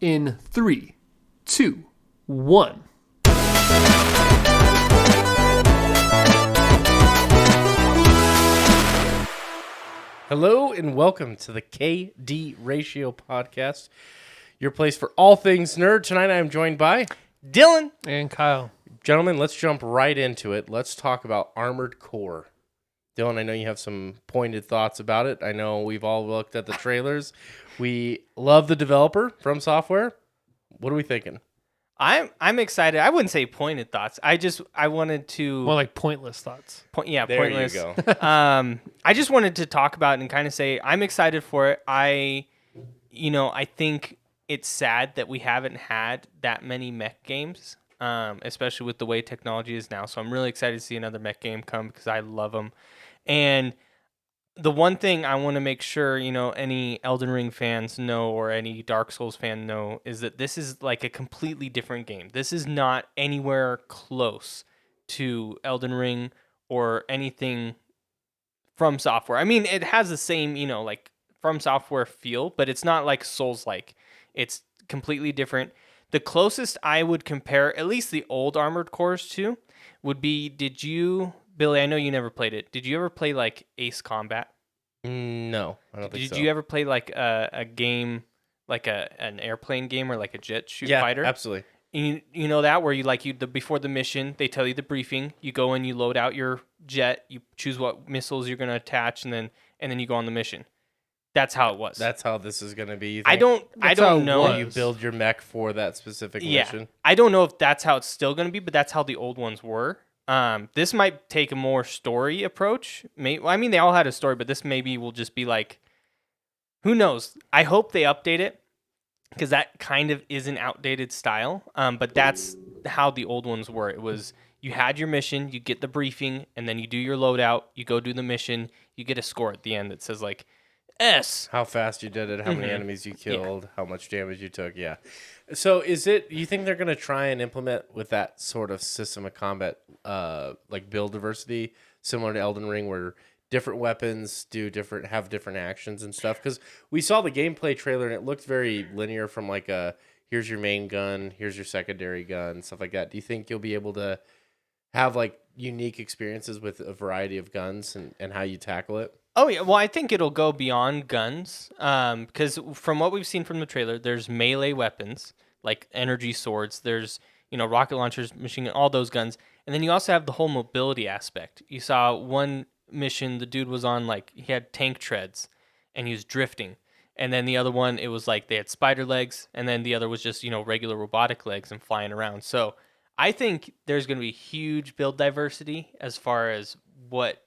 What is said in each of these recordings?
in 3, 2, 1. Hello and welcome to the KD Ratio Podcast, your place for all things nerd. Tonight I am joined by Dylan And Kyle. Gentlemen, let's jump right into it. Let's talk about Armored Core. Dylan, I know you have some pointed thoughts about it. I know we've all looked at the trailers. We love the developer From Software. What are we thinking? I'm excited. I wouldn't say pointed thoughts. I wanted to More like pointless thoughts. pointless. There you go. I just wanted to talk about it and kind of say I'm excited for it. I think it's sad that we haven't had that many mech games, especially with the way technology is now. So I'm really excited to see another mech game come because I love them. And the one thing I want to make sure, any Elden Ring fans know or any Dark Souls fan know is that this is like a completely different game. This is not anywhere close to Elden Ring or anything From Software. I mean, it has the same, like From Software feel, but it's not like Souls-like. It's completely different. The closest I would compare, at least the old Armored Cores to, would be, Billy, I know you never played it. Did you ever play like Ace Combat? No, I don't think so. Did you ever play like a game, like an airplane game or like a jet shoot Yeah, fighter? absolutely. And you know that where before the mission, they tell you the briefing. You go and you load out your jet. You choose what missiles you're going to attach, and then you go on the mission. That's how it was. That's how this is going to be. You I think? don't know. Where you build your mech for that specific mission. I don't know if that's how it's still going to be, but that's how the old ones were. This might take a more story approach. They all had a story, but this maybe will just be like, who knows? I hope they update it because that kind of is an outdated style. But that's how the old ones were. It was you had your mission, you get the briefing, and then you do your loadout. You go do the mission. You get a score at the end that says like S. How fast you did it, how many enemies you killed, how much damage you took, yeah. So you think they're going to try and implement with that sort of system of combat, like build diversity, similar to Elden Ring, where different weapons have different actions and stuff? Because we saw the gameplay trailer and it looked very linear from like here's your main gun, here's your secondary gun, stuff like that. Do you think you'll be able to have like unique experiences with a variety of guns and how you tackle it? Oh, yeah. Well, I think it'll go beyond guns because from what we've seen from the trailer, there's melee weapons like energy swords. There's, rocket launchers, machine gun, all those guns. And then you also have the whole mobility aspect. You saw one mission, the dude was on he had tank treads and he was drifting. And then the other one, it was like they had spider legs. And then the other was just, regular robotic legs and flying around. So I think there's going to be huge build diversity as far as what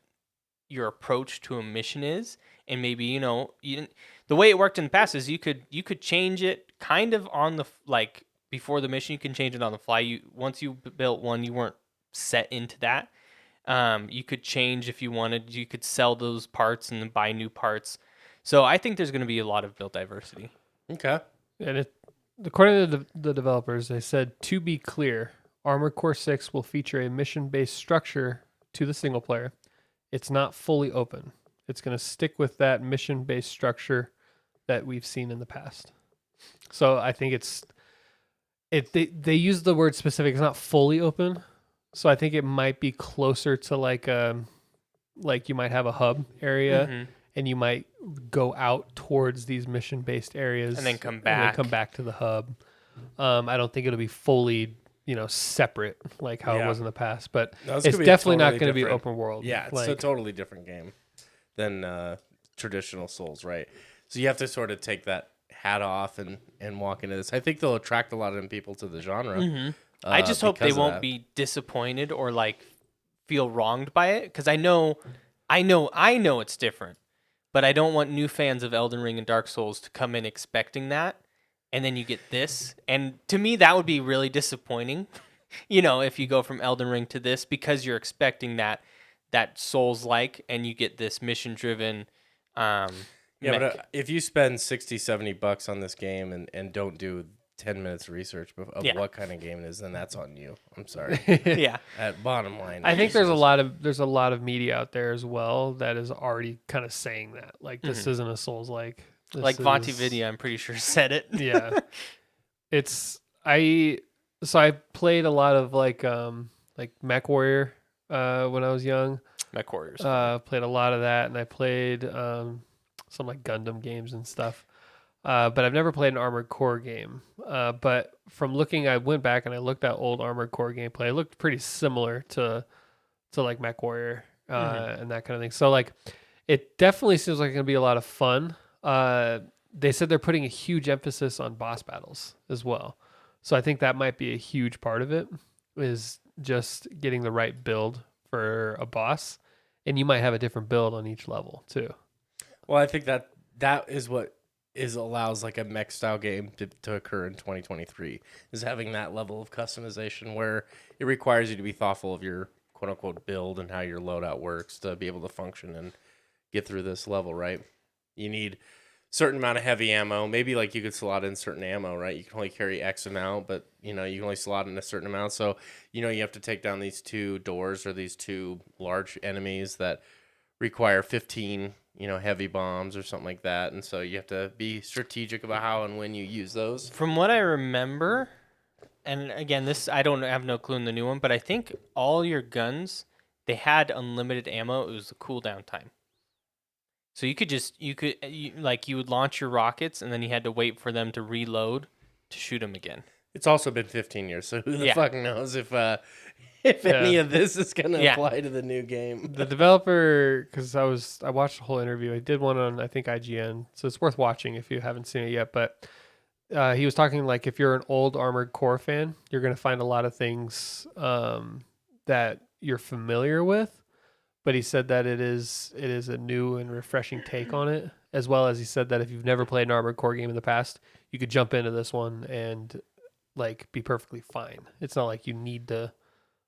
your approach to a mission is, and maybe the way it worked in the past is you could change it kind of on the before the mission. You can change it on the fly. Once you built one, you weren't set into that. You could change if you wanted. You could sell those parts and then buy new parts. So I think there's going to be a lot of build diversity. Okay. And according to the developers, they said, to be clear, Armored Core 6 will feature a mission-based structure to the single player. It's not fully open. It's going to stick with that mission-based structure that we've seen in the past. So I think they use the word specific. It's not fully open. So I think it might be closer to like you might have a hub area and you might go out towards these mission-based areas and then come back to the hub. I don't think it'll be fully separate like how it was in the past, but it's definitely not going to be open world. Yeah, it's a totally different game than traditional Souls, right? So you have to sort of take that hat off and walk into this. I think they'll attract a lot of people to the genre. I just hope they won't be disappointed or feel wronged by it, because I know it's different, but I don't want new fans of Elden Ring and Dark Souls to come in expecting that. And then you get this. And to me, that would be really disappointing, if you go from Elden Ring to this, because you're expecting that Souls-like, and you get this mission-driven but if you spend $60-$70 on this game and don't do 10 minutes of research of what kind of game it is, then that's on you. I'm sorry. Yeah. At bottom line, I think there's a lot of media out there as well that is already kind of saying that. Like, this isn't a Souls-like. Like Vonti Vidya, I'm pretty sure said it. Yeah. I played a lot of like Mech Warrior when I was young. Mech Warriors. Played a lot of that, and I played some like Gundam games and stuff. But I've never played an Armored Core game. But from looking, I went back and I looked at old Armored Core gameplay. It looked pretty similar to like Mech Warrior and that kind of thing. So like, it definitely seems like it's gonna be a lot of fun. They said they're putting a huge emphasis on boss battles as well. So I think that might be a huge part of it, is just getting the right build for a boss, and you might have a different build on each level too. Well, I think that is what allows like a mech style game to occur in 2023, is having that level of customization where it requires you to be thoughtful of your quote unquote build and how your loadout works to be able to function and get through this level, right? You need certain amount of heavy ammo. Maybe like you could slot in certain ammo, right? You can only carry X amount, but you know, you can only slot in a certain amount. So, you know, you have to take down these 2 doors or these 2 large enemies that require 15, you know, heavy bombs or something like that. And so you have to be strategic about how and when you use those. From what I remember, and again, this I don't have no clue in the new one, but I think all your guns, they had unlimited ammo. It was the cooldown time. So you would launch your rockets and then you had to wait for them to reload to shoot them again. It's also been 15 years, so who the Yeah. fuck knows if any of this is going to Yeah. apply to the new game. The developer, because I watched the whole interview. I did one on I think IGN, so it's worth watching if you haven't seen it yet. But he was talking like if you're an old Armored Core fan, you're gonna find a lot of things that you're familiar with. But he said that it is a new and refreshing take on it, as well as he said that if you've never played an Armored Core game in the past, you could jump into this one and like be perfectly fine. It's not like you need to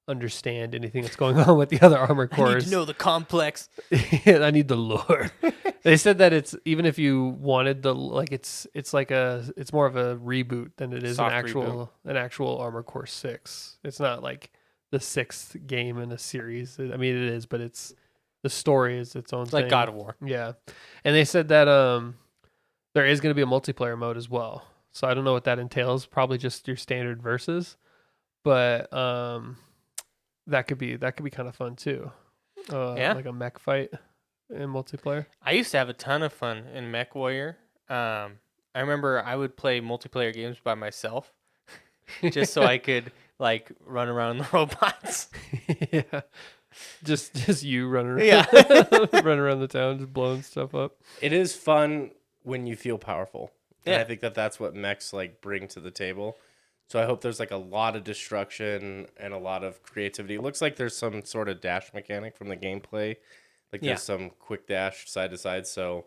understand anything that's going on with the other Armored Cores. I need to know the complex. I need the lore. They said that it's even if you wanted the like it's more of a reboot than it is Soft an actual Armored Core 6. It's not like the 6th game in a series. I mean it is, but it's the story is its own It's thing. like God of War. Yeah. And they said that there is going to be a multiplayer mode as well. So I don't know what that entails, probably just your standard versus, but that could be kind of fun too. Yeah. Like a mech fight in multiplayer. I used to have a ton of fun in Mech Warrior. I remember I would play multiplayer games by myself just so I could like run around the robots. Yeah. Just you running around. Yeah. running around the town just blowing stuff up. It is fun when you feel powerful. And Yeah. I think that's what mechs like bring to the table. So I hope there's like a lot of destruction and a lot of creativity. It looks like there's some sort of dash mechanic from the gameplay. Like there's some quick dash side to side. So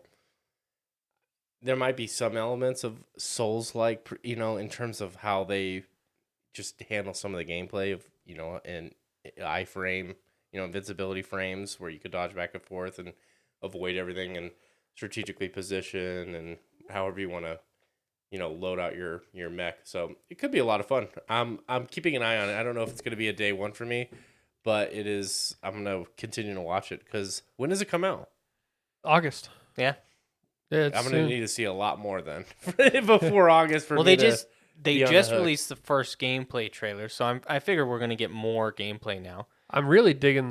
there might be some elements of Souls-like, you know, in terms of how they just handle some of the gameplay of, you know, and iframe, you know, invincibility frames where you could dodge back and forth and avoid everything and strategically position and however you want to, you know, load out your mech. So it could be a lot of fun. I'm keeping an eye on it. I don't know if it's going to be a day one for me, but it is. I'm going to continue to watch it because when does it come out? August. Yeah. Yeah, I'm going to need to see a lot more then before August for Well, me they just be on the hook. released the first gameplay trailer, so I figure we're gonna get more gameplay now. I'm really digging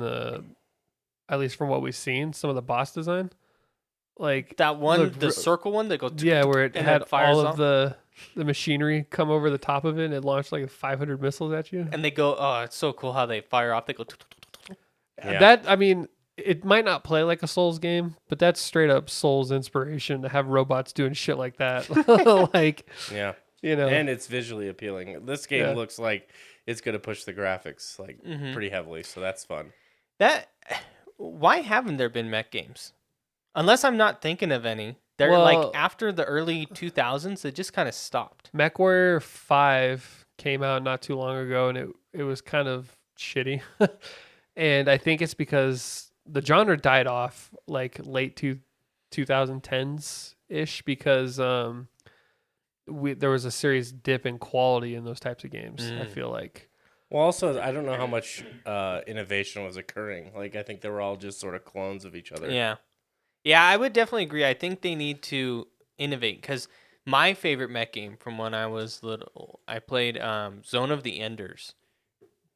at least from what we've seen, some of the boss design. Like That one, look the circle one that goes. yeah, where it and had then fires all off. of the machinery come over the top of it and it launched like 500 missiles at you. And they go. Oh, it's so cool how they fire off. They go. Yeah. That I mean, it might not play like a Souls game, but that's straight up Souls inspiration to have robots doing shit like that. Like, Yeah. you know, And it's visually appealing. This game Yeah. looks like it's going to push the graphics like Mhm. pretty heavily, so that's fun. That. Why haven't there been mech games? Unless I'm not thinking of any. They're Well- like after the early 2000s, it just kind of stopped. MechWarrior 5 came out not too long ago, and it was kind of shitty. And I think it's because the genre died off like late 2010s ish because there was a serious dip in quality in those types of games. I feel like. Well, also, I don't know how much innovation was occurring. Like, I think they were all just sort of clones of each other. Yeah. Yeah, I would definitely agree. I think they need to innovate because My favorite mech game from when I was little, I played Zone of the Enders.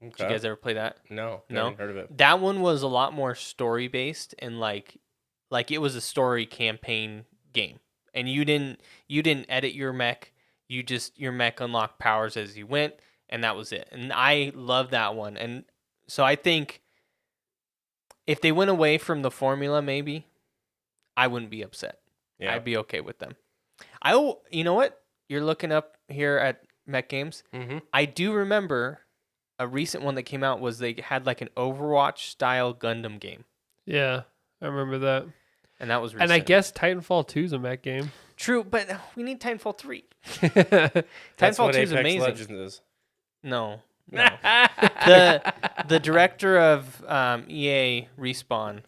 Did you guys ever play that? No, No? haven't heard of it. That one was a lot more story based and like it was a story campaign game. And you didn't edit your mech. Your mech unlocked powers as you went, and that was it. And I love that one. And so I think if they went away from the formula, maybe I wouldn't be upset. Yeah. I'd be okay with them. You know what? You're looking up here at mech games. Mm-hmm. I do remember a recent one that came out was they had like an Overwatch style Gundam game, Yeah, I remember that. and that was recent. And I guess Titanfall 2 is a mech game. True, but we need Titanfall 3. That's Titanfall what 2 is Apex amazing. Legends is. No. The director of EA Respawn,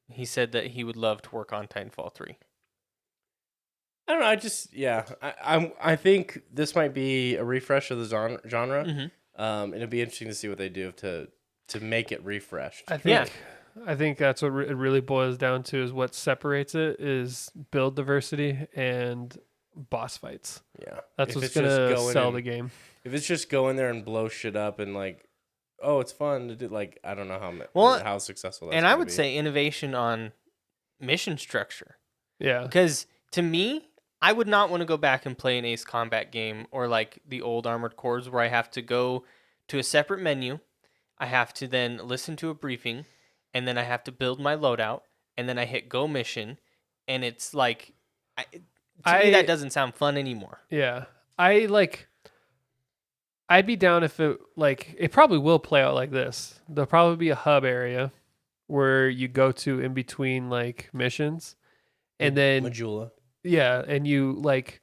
he said that he would love to work on Titanfall 3. I don't know. I think this might be a refresh of the genre. Mm-hmm. It'll be interesting to see what they do to make it refreshed. I think that's what it really boils down to is what separates it is build diversity and boss fights. Yeah, That's if what's it's going just to going sell in- the game. If it's just go in there and blow shit up and like, oh, it's fun to do. Like, I don't know how successful. That's And I gonna would be. say innovation on mission structure. Yeah. Because to me, I would not want to go back and play an Ace Combat game or like the old Armored Cores where I have to go to a separate menu. I have to then listen to a briefing, and then I have to build my loadout, and then I hit go mission, and it's like, to me that doesn't sound fun anymore. Yeah. I'd be down if it probably will play out like this. There'll probably be a hub area where you go to in between like missions, and then Majula. yeah, and you like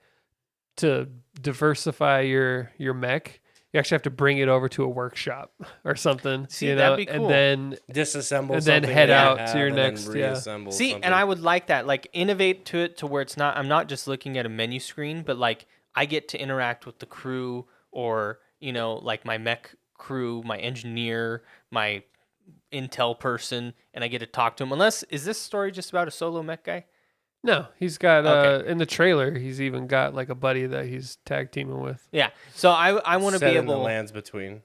to diversify your mech. You actually have to bring it over to a workshop or something. See, you that'd know, be cool. And then Disassemble and then something head that you out to have your and then next- yeah. reassemble See, something. and I would like that. Like, innovate to it to where I'm not just looking at a menu screen, but like I get to interact with the crew or, like my mech crew, my engineer, my intel person, and I get to talk to him. Is this story just about a solo mech guy? no, he's got Okay. in the trailer. He's even got like a buddy that he's tag teaming with. Yeah. So I want to Set be in the able lands between.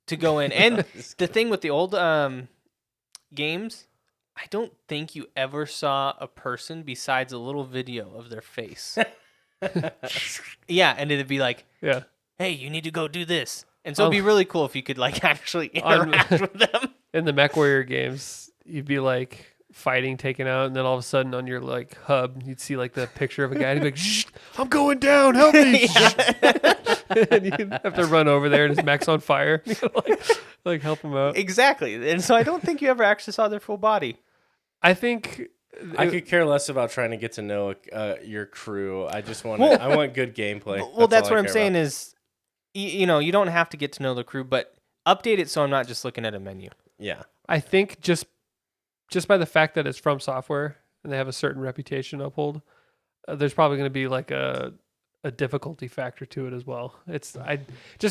to go in. And the thing with the old games, I don't think you ever saw a person besides a little video of their face. Yeah, and it'd be like, Yeah. hey, you need to go do this. And so it'd be really cool if you could like actually On- interact with them. In the MechWarrior games, you'd be like fighting, taken out, and then all of a sudden on your like hub, you'd see like the picture of a guy, and he'd be like, "Shh, I'm going down, help me!" And you'd have to run over there, and his mech's on fire. You gotta, like help him out. Exactly. And so I don't think you ever actually saw their full body. I think I could care less about trying to get to know your crew. I just want Well- I want good gameplay. Well, that's all I what I'm care saying about. is, you don't have to get to know the crew, but update it so I'm not just looking at a menu. Yeah. I think just by the fact that it's from software and they have a certain reputation to uphold, there's probably going to be like a difficulty factor to it as well. Just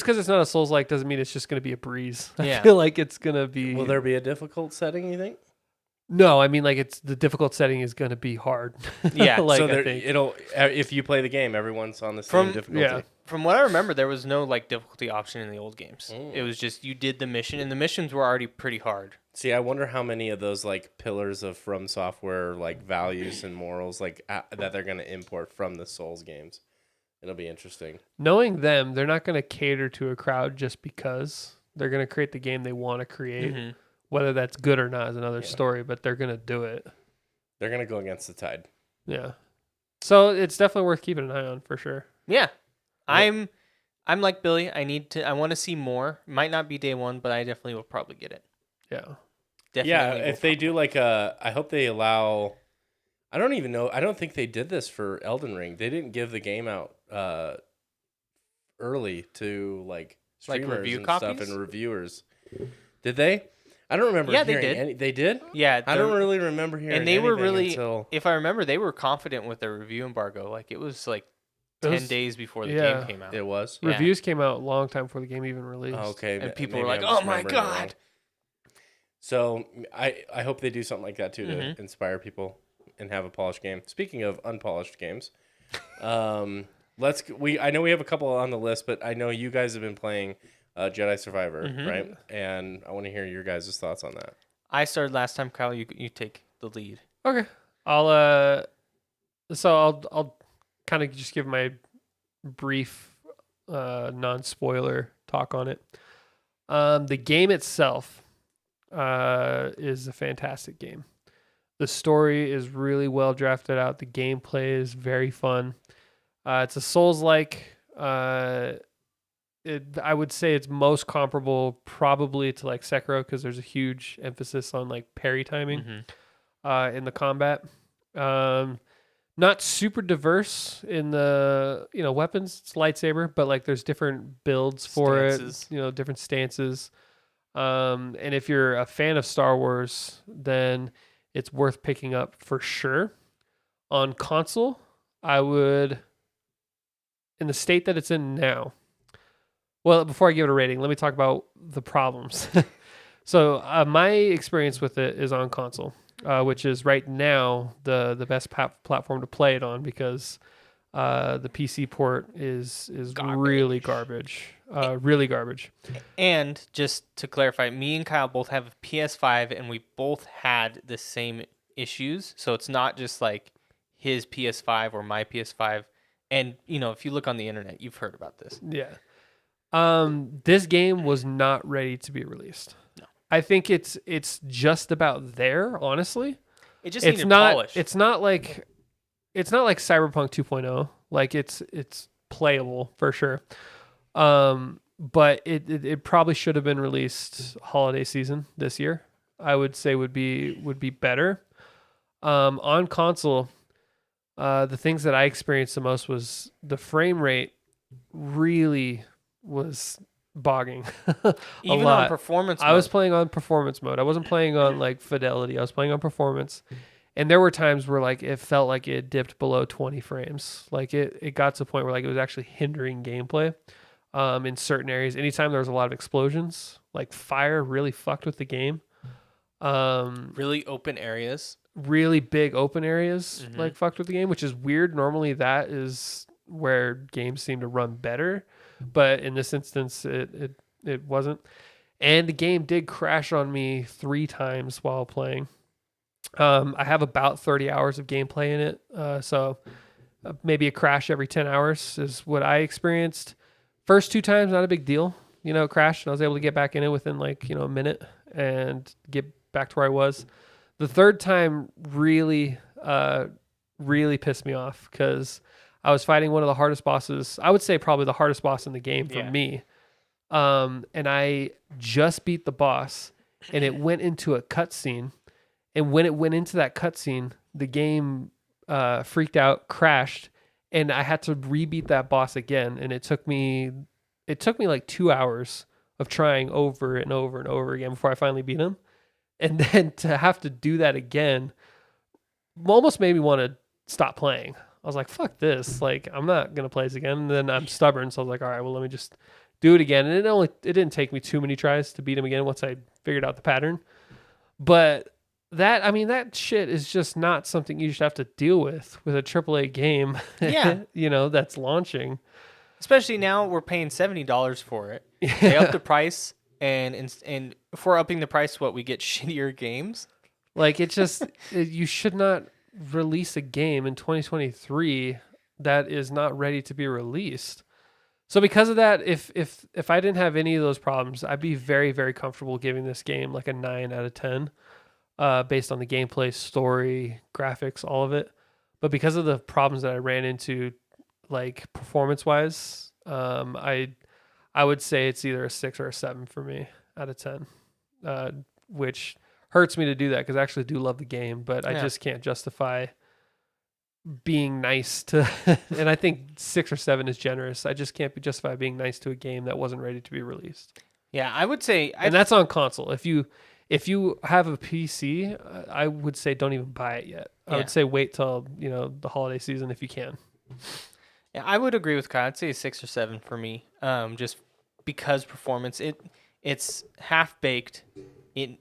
because it's not a Souls-like doesn't mean it's just going to be a breeze. Yeah. I feel like it's going to be. Will there be a difficult setting, you think? No, I mean like it's the difficult setting is going to be hard. Yeah, like so I think. it'll if you play the game, everyone's on the same difficulty. Yeah. From what I remember, there was no like difficulty option in the old games. Mm. It was just you did the mission, and the missions were already pretty hard. See, I wonder how many of those like pillars of From Software like values and morals like that they're going to import from the Souls games. It'll be interesting. Knowing them, they're not going to cater to a crowd just because. They're going to create the game they want to create. Mm-hmm. Whether that's good or not is another story, but they're going to do it. They're going to go against the tide. Yeah. So it's definitely worth keeping an eye on for sure. Yeah, I'm like Billy. I want to see more. Might not be day one, but I definitely will probably get it. Yeah. Definitely. Yeah, will if they do like I hope they allow. I don't even know. I don't think they did this for Elden Ring. They didn't give the game out early to like streamers review and copies? stuff and reviewers. Did they? I don't remember. Yeah, they hearing did. They did. Yeah, I don't really remember hearing. and they were anything really, until... if I remember, they were confident with their review embargo. Like it was like It 10 was- days before the yeah. game came out. It was. Yeah. Reviews came out a long time before the game even released. Oh, okay, And people maybe were like, I'm just "Oh my remembering it wrong. God." So I hope they do something like that too to Mhm. inspire people and have a polished game. Speaking of unpolished games, I know we have a couple on the list, but I know you guys have been playing Jedi Survivor, right? And I want to hear your guys' thoughts on that. I started last time, Kyle. You take the lead. Okay. I'll kind of just give my brief non-spoiler talk on it. The game itself is a fantastic game. The story is really well drafted out. The gameplay is very fun. It's a Souls-like. I would say it's most comparable probably to like Sekiro because there's a huge emphasis on like parry timing in the combat. Not super diverse in the weapons. It's lightsaber, but like there's different builds for Stances. it. Different stances. And if you're a fan of Star Wars, then it's worth picking up for sure. On console, I would, in the state that it's in now. Well, before I give it a rating, let me talk about the problems. So my experience with it is on console, which is right now the best platform to play it on because the PC port is really garbage. Really garbage. And just to clarify, me and Kyle both have a PS5, and we both had the same issues. So it's not just like his PS5 or my PS5. And if you look on the internet, you've heard about this. Yeah. This game was not ready to be released. No. I think it's just about there, honestly. It just needed polish. It's not like Cyberpunk 2.0. Like it's playable for sure. But it probably should have been released holiday season this year. I would say would be better. On console, the things that I experienced the most was the frame rate was bogging. Even on performance mode. I was playing on performance mode. I wasn't playing on like fidelity. I was playing on performance. And there were times where like it felt like it dipped below 20 frames. Like it got to the point where like it was actually hindering gameplay in certain areas. Anytime there was a lot of explosions, like fire really fucked with the game. Really open areas. Really big open areas like fucked with the game, which is weird. Normally that is where games seem to run better. But in this instance, it wasn't. And the game did crash on me 3 times while playing. I have about 30 hours of gameplay in it. So maybe a crash every 10 hours is what I experienced. First 2 times, not a big deal. It crashed and I was able to get back in it within like, a minute and get back to where I was. The third time really pissed me off because I was fighting one of the hardest bosses. I would say probably the hardest boss in the game for me. And I just beat the boss and it went into a cutscene. And when it went into that cutscene, the game freaked out, crashed, and I had to rebeat that boss again. And it took me like 2 hours of trying over and over and over again before I finally beat him. And then to have to do that again almost made me want to stop playing. I was like, fuck this. Like, I'm not going to play this again. And then I'm stubborn. So I was like, all right, well, let me just do it again. And it didn't take me too many tries to beat him again once I figured out the pattern. But that shit is just not something you should have to deal with a AAA game, that's launching. Especially now we're paying $70 for it. Yeah. They up the price, and for upping the price, we get shittier games. Like, it just, you should not release a game in 2023 that is not ready to be released. So because of that, if I didn't have any of those problems, I'd be very, very comfortable giving this game like a 9 out of 10. Based on the gameplay, story, graphics, all of it. But because of the problems that I ran into, like performance-wise, I would say it's either a 6 or a 7 for me out of 10, which hurts me to do that because I actually do love the game, but I just can't justify being nice to, and I think 6 or 7 is generous. I just can't justify being nice to a game that wasn't ready to be released. Yeah, I would say, and that's on console. If you have a PC, I would say don't even buy it yet. I would say wait till the holiday season if you can. Yeah, I would agree with Kyle. I'd say a 6 or 7 for me. Just because performance, it's half baked. It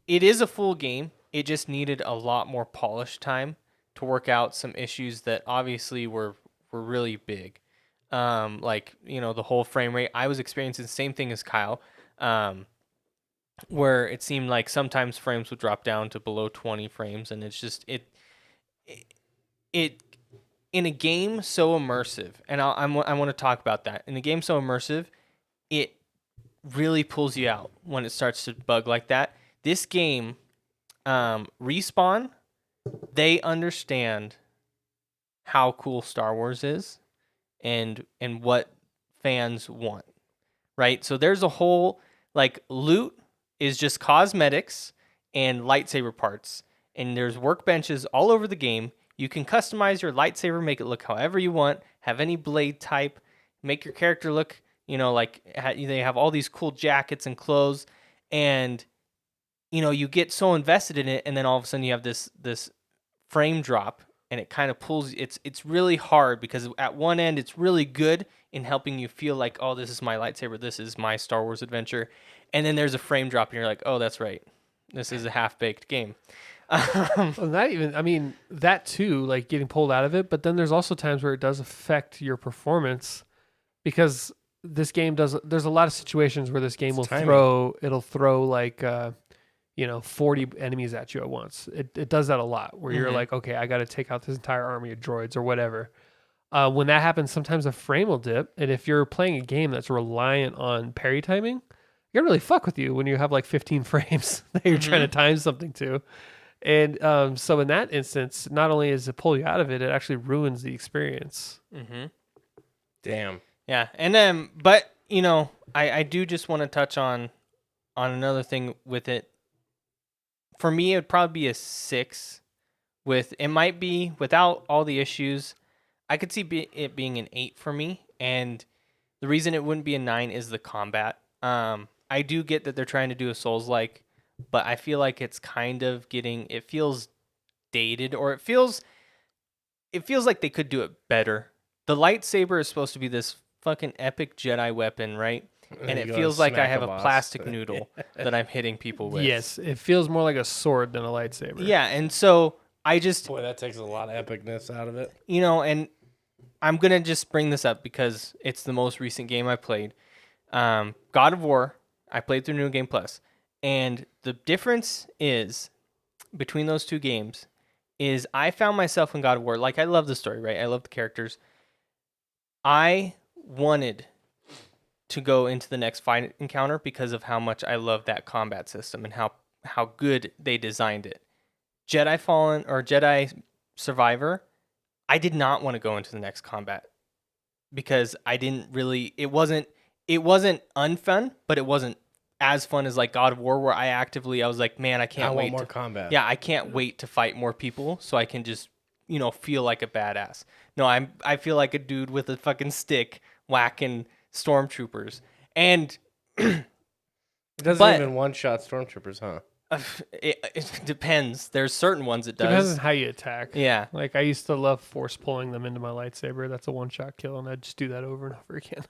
is a full game. It just needed a lot more polish time to work out some issues that obviously were really big. like the whole frame rate. I was experiencing the same thing as Kyle, where it seemed like sometimes frames would drop down to below 20 frames, and it's just it in a game so immersive, and I want to talk about that. In a game so immersive, it really pulls you out when it starts to bug like that. This game, Respawn, they understand how cool Star Wars is and what fans want, right? So there's a whole like loot is just cosmetics and lightsaber parts, and there's workbenches all over the game. You can customize your lightsaber, make it look however you want, have any blade type, make your character look, like they have all these cool jackets and clothes, and you get so invested in it, and then all of a sudden you have this frame drop, and it kind of pulls. It's really hard because at one end it's really good in helping you feel like, oh, this is my lightsaber, this is my Star Wars adventure, and then there's a frame drop, and you're like, oh, that's right, this is a half-baked game. Well, not even. I mean, that too, like getting pulled out of it. But then there's also times where it does affect your performance because this game does. There's a lot of situations where this game will throw. It'll throw like 40 enemies at you at once. It does that a lot where you're like, okay, I got to take out this entire army of droids or whatever. When that happens, sometimes a frame will dip, and if you're playing a game that's reliant on parry timing, it can really fuck with you when you have like 15 frames that you're trying to time something to. And so in that instance, not only does it pull you out of it, it actually ruins the experience. Damn. Yeah, and but I do just want to touch on another thing with it. For me, it would probably be a 6. It might be without all the issues. I could see it being an 8 for me, and the reason it wouldn't be a 9 is the combat. I do get that they're trying to do a Souls-like, but I feel like it's kind of it feels dated, or it feels like they could do it better. The lightsaber is supposed to be this fucking epic Jedi weapon, right? And it feels like I have a plastic noodle that I'm hitting people with. Yes, it feels more like a sword than a lightsaber. Yeah, and so I just... Boy, that takes a lot of epicness out of it. And I'm going to just bring this up because it's the most recent game I played. God of War, I played through New Game Plus. And the difference is between those two games is I found myself in God of War. Like, I love the story, right? I love the characters. I wanted to go into the next fight encounter because of how much I love that combat system and how good they designed it. Jedi Fallen or Jedi Survivor, I did not want to go into the next combat because I didn't really. It wasn't unfun, but it wasn't as fun as like God of War, where I was like, man, I can't wait. I want more combat. Yeah, I can't wait to fight more people so I can just feel like a badass. No, I feel like a dude with a fucking stick whacking stormtroopers, and it doesn't even one-shot stormtroopers, huh? It depends. There's certain ones it does. Depends on how you attack. Yeah. Like I used to love force pulling them into my lightsaber. That's a one-shot kill, and I'd just do that over and over again.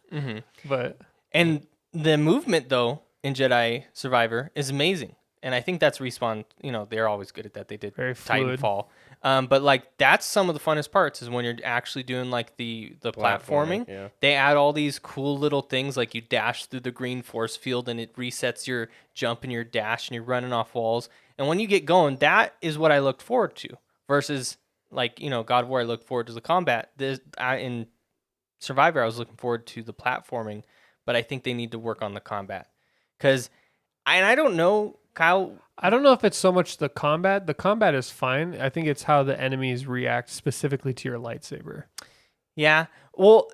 And the movement though in Jedi Survivor is amazing, and I think that's Respawn. They're always good at that. They did very fluid. Titanfall, but like that's some of the funnest parts is when you're actually doing like the platforming. Yeah. They add all these cool little things, like you dash through the green force field and it resets your jump and your dash and you're running off walls. And when you get going, that is what I looked forward to. Versus like God of War, I looked forward to the combat. In Survivor, I was looking forward to the platforming, but I think they need to work on the combat because I don't know, Kyle. I don't know if it's so much the combat. The combat is fine. I think it's how the enemies react specifically to your lightsaber. Yeah. Well,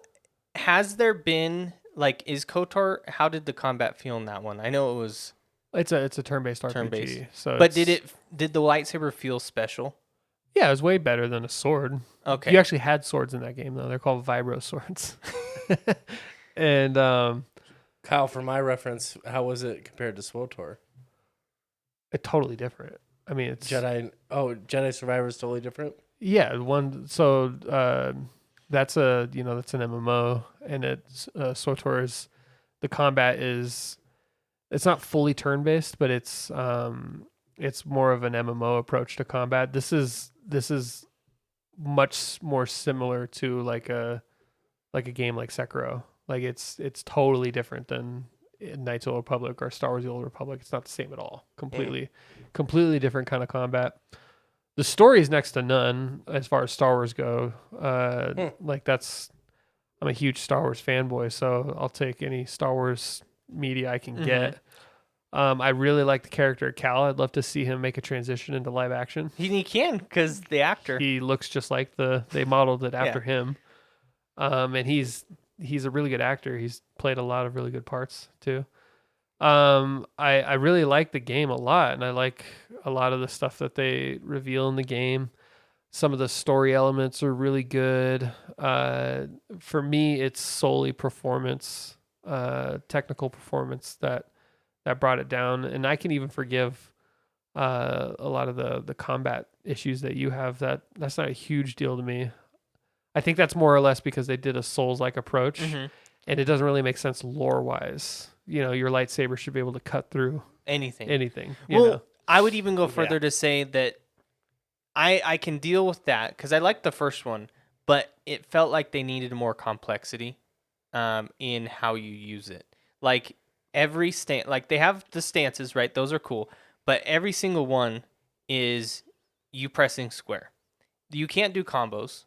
has there been is KOTOR? How did the combat feel in that one? I know it was. It's a turn-based RPG. Turn-based. So, but did the lightsaber feel special? Yeah, it was way better than a sword. Okay. You actually had swords in that game though. They're called vibro swords. And Kyle, for my reference, how was it compared to SWTOR? It's totally different. I mean, it's Jedi Survivor is totally different. Yeah, one. So that's that's an MMO, and it's SWTOR is the combat is. It's not fully turn-based, but it's more of an MMO approach to combat. This is much more similar to like a like a game like Sekiro. Like it's totally different than Knights of the Old Republic or Star Wars: The Old Republic. It's not the same at all. Completely different kind of combat. The story is next to none as far as Star Wars go. Like I'm a huge Star Wars fanboy, so I'll take any Star Wars media I can get. I really like the character of Cal. I'd love to see him make a transition into live action. He can, because the actor. He looks just like they modeled it after him. And he's a really good actor. He's played a lot of really good parts too. I really like the game a lot, and I like a lot of the stuff that they reveal in the game. Some of the story elements are really good. For me, it's solely performance, technical performance that brought it down. And I can even forgive a lot of the combat issues that you have. That's not a huge deal to me. I think that's more or less because they did a Souls-like approach, and it doesn't really make sense lore-wise. Your lightsaber should be able to cut through anything. You know? I would even go further to say that I can deal with that because I liked the first one, but it felt like they needed more complexity in how you use it. Like every like they have the stances, right? Those are cool, but every single one is you pressing square. You can't do combos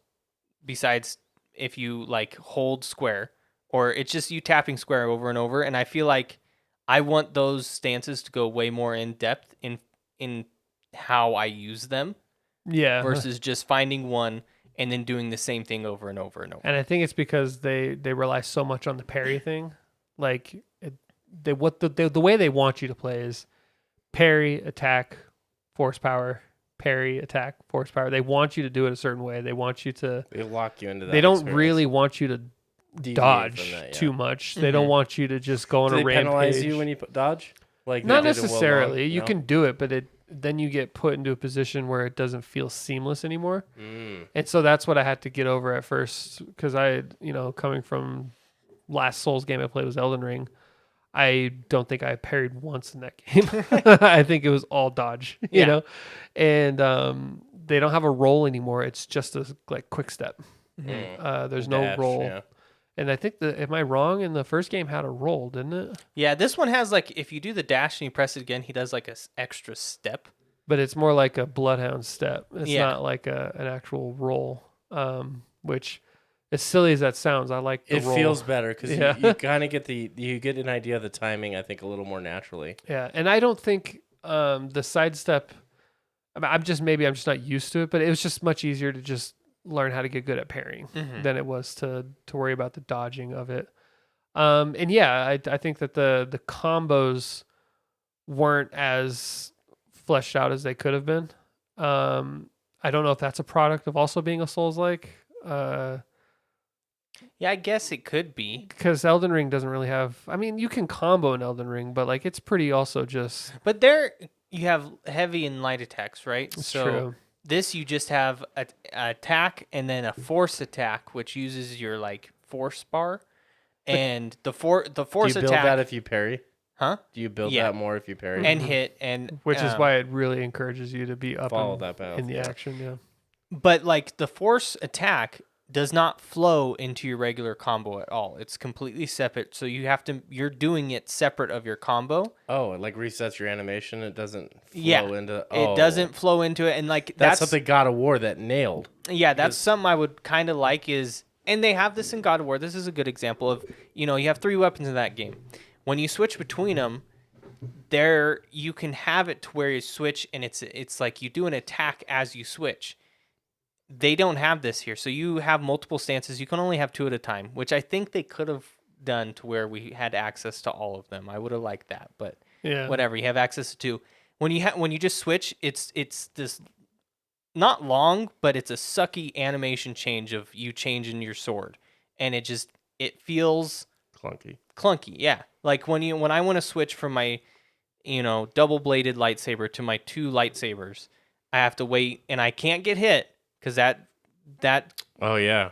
besides if you like hold square, or it's just you tapping square over and over. And I feel like I want those stances to go way more in depth in how I use them. Yeah. Versus just finding one and then doing the same thing over and over and over. And I think it's because they rely so much on the parry thing. Like the way they want you to play is parry, attack, force power, parry, attack, force power. They want you to do it a certain way. They want you to. They lock you into that. They don't experience. really want you to Deviate dodge from that, too much. They don't want you to just go on Do a they rampage. penalize you when you dodge? Like Not they did in necessarily. Wolong? You No? can do it, but then you get put into a position where it doesn't feel seamless anymore. And so that's what I had to get over at first, because coming from last Souls game I played was Elden Ring. I don't think I parried once in that game. I think it was all dodge, you know? And they don't have a roll anymore. It's just a quick step. There's no Dash, roll. yeah. And I think am I wrong? In the first game had a roll, didn't it? Yeah, this one has if you do the dash and you press it again, he does like a extra step. But it's more like a bloodhound step. It's Yeah. not like an actual roll, which, as silly as that sounds, I like the It roll. feels better because you kind of get you get an idea of the timing. I think a little more naturally. Yeah, and I don't think the sidestep. I'm just not used to it, but it was just much easier to just learn how to get good at parrying than it was to worry about the dodging of it. And yeah, I think that the combos weren't as fleshed out as they could have been. I don't know if that's a product of also being a Souls-like. Yeah, I guess it could be. Because Elden Ring doesn't really have. I mean, you can combo in Elden Ring, but it's pretty also just. But there you have heavy and light attacks, right? It's so true. This you just have a attack and then a force attack, which uses your force bar, and the force Do you build attack. that if you parry? Huh? Do you build Yeah. that more if you parry? And hit and Which is why it really encourages you to be up Follow in, that path, in the yeah. action. Yeah. But the force attack does not flow into your regular combo at all. It's completely separate. So you're doing it separate of your combo. Oh, it resets your animation. It doesn't flow into. It doesn't flow into it, and That's something God of War that nailed. Yeah, that's something I would kind of like and they have this in God of War. This is a good example of, you have 3 weapons in that game. When you switch between them, you can have it to where you switch, and it's like you do an attack as you switch. They don't have this here. So you have multiple stances. You can only have 2 at a time, which I think they could have done to where we had access to all of them. I would have liked that, but whatever. You have access to 2. When you just switch, it's this not long, but it's a sucky animation change of you changing your sword, and it feels clunky. Yeah, like when I want to switch from my double bladed lightsaber to my 2 lightsabers, I have to wait, and I can't get hit. Because that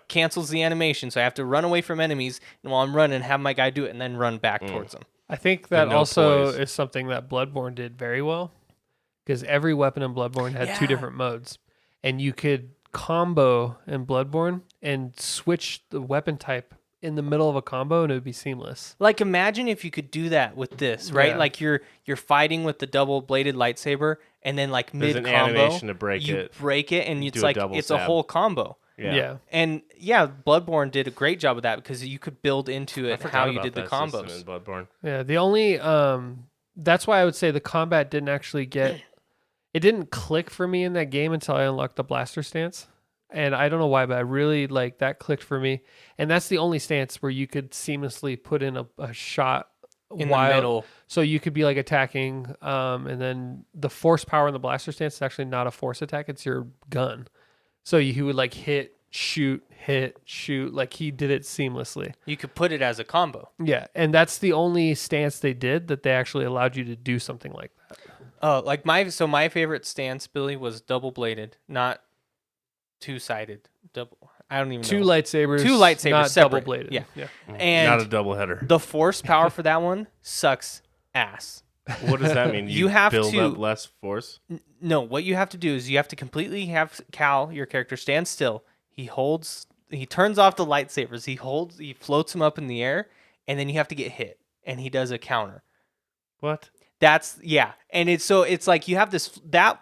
cancels the animation, so I have to run away from enemies, and while I'm running, have my guy do it, and then run back towards them. I think that also is something that Bloodborne did very well, because every weapon in Bloodborne had 2 different modes, and you could combo in Bloodborne and switch the weapon type in the middle of a combo and it would be seamless. Like imagine if you could do that with this, right? Yeah. Like you're fighting with the double bladed lightsaber, and then like There's mid an combo, animation to break you it. break it, and it's do a like double it's stab. a whole combo. Yeah. And yeah, Bloodborne did a great job of that because you could build into I it forgot how you about did the that system combos. in Bloodborne. Yeah. The only that's why I would say the combat didn't actually get it didn't click for me in that game until I unlocked the blaster stance. And I don't know why, but I really like that clicked for me. And that's the only stance where you could seamlessly put in a shot In the middle. So you could be like attacking, and then the force power in the blaster stance is actually not a force attack; it's your gun. So he would like hit, shoot, like he did it seamlessly. You could put it as a combo. Yeah, and that's the only stance they did that they actually allowed you to do something like that. Oh, like my favorite stance, Billy, was double bladed, not two-sided. Double. I don't even Two know. lightsabers, Two lightsabers not separate. double bladed. Yeah. yeah. And Not a double header. the force power for that one sucks ass. What does that mean? You have build to- up less force? No, what you have to do is you have to completely have Cal, your character, stand still. He turns off the lightsabers. He floats them up in the air, and then you have to get hit, and he does a counter. What? And it's like you have that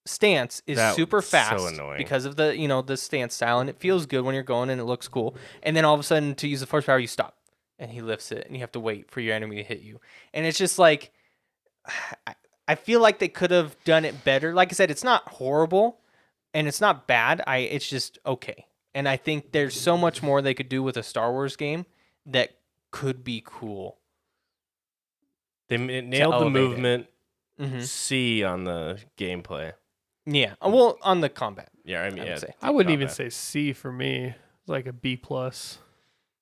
stance is That's super so fast annoying. because of the stance style, and it feels good when you're going and it looks cool. And then all of a sudden, to use the force power, you stop, and he lifts it, and you have to wait for your enemy to hit you. And it's just like I feel like they could have done it better. Like I said, it's not horrible, and it's not bad. It's just okay. And I think there's so much more they could do with a Star Wars game that could be cool. They nailed the elevate it. movement Mm-hmm. C on the gameplay. Yeah. Well, on the combat. Yeah, I mean, I would yeah. say. I wouldn't even combat. say C for me. It's like a B plus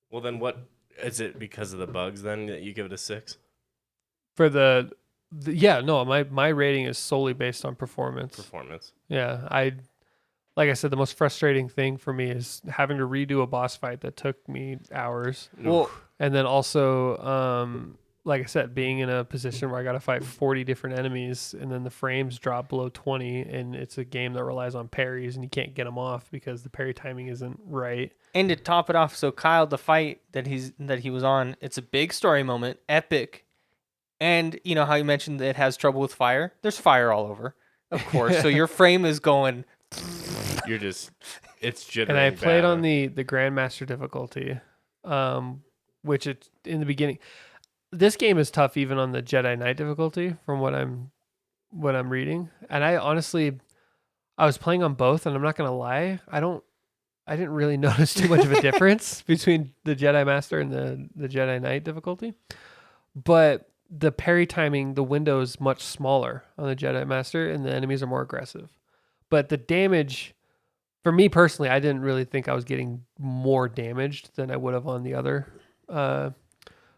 Well, then what is it because of the bugs then that you give it a 6? for the yeah. No, my rating is solely based on performance. Performance. Yeah, like I said, the most frustrating thing for me is having to redo a boss fight that took me hours, Well, and then also, like I said, being in a position where I got to fight 40 different enemies, and then the frames drop below 20, and it's a game that relies on parries, and you can't get them off because the parry timing isn't right. and to top it off, so Kyle, the fight that he was on, it's a big story moment, epic. And you know how you mentioned that it has trouble with fire? There's fire all over, of course. So your frame is going. You're just, it's jittering. And I played bad. on the Grandmaster difficulty, which it in the beginning. This game is tough even on the Jedi Knight difficulty, from what I'm reading. And I honestly, I was playing on both, and I'm not gonna lie, I didn't really notice too much of a difference between the Jedi Master and the Jedi Knight difficulty. But the parry timing, the window is much smaller on the Jedi Master, and the enemies are more aggressive. But the damage, for me personally, I didn't really think I was getting more damaged than I would have on the other.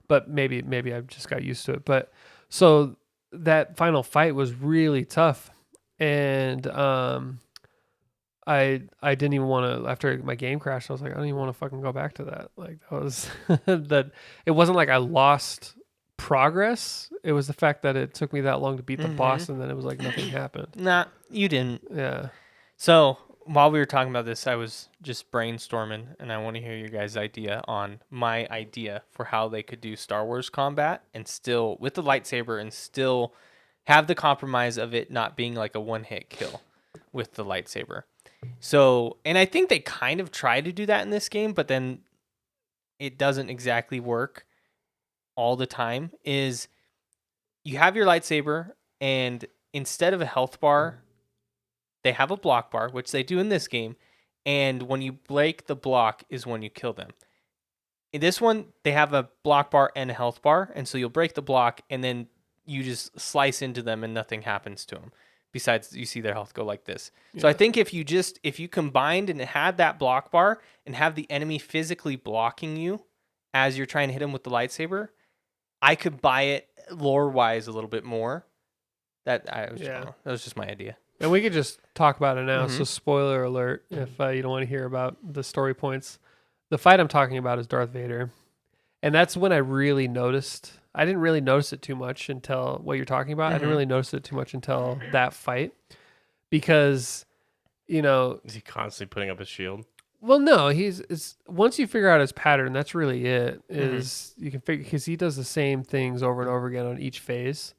But maybe I just got used to it. But so that final fight was really tough, and I didn't even want to. After my game crashed, I was like, I don't even want to fucking go back to that. Like that was that. It wasn't like I lost progress. It was the fact that it took me that long to beat the boss, and then it was like nothing happened. Nah, you didn't. Yeah. So while we were talking about this, I was just brainstorming, and I want to hear your guys' idea on my idea for how they could do Star Wars combat and still with the lightsaber and still have the compromise of it not being like a one-hit kill with the lightsaber. So, and I think they kind of try to do that in this game, but then it doesn't exactly work all the time. Is you have your lightsaber, and instead of a health bar, they have a block bar, which they do in this game, and when you break the block is when you kill them. In this one, they have a block bar and a health bar, and so you'll break the block, and then you just slice into them and nothing happens to them. Besides, you see their health go like this. Yeah. So I think if you combined and had that block bar and have the enemy physically blocking you as you're trying to hit them with the lightsaber, I could buy it lore-wise a little bit more. That was just my idea. And we could just talk about it now. Mm-hmm. So spoiler alert, if you don't want to hear about the story points. The fight I'm talking about is Darth Vader. And that's when I really noticed. I didn't really notice it too much until what you're talking about. I didn't really notice it too much until that fight. Because, Is he constantly putting up his shield? Well, no, it's once you figure out his pattern, that's really it. Is you can figure because he does the same things over and over again on each phase,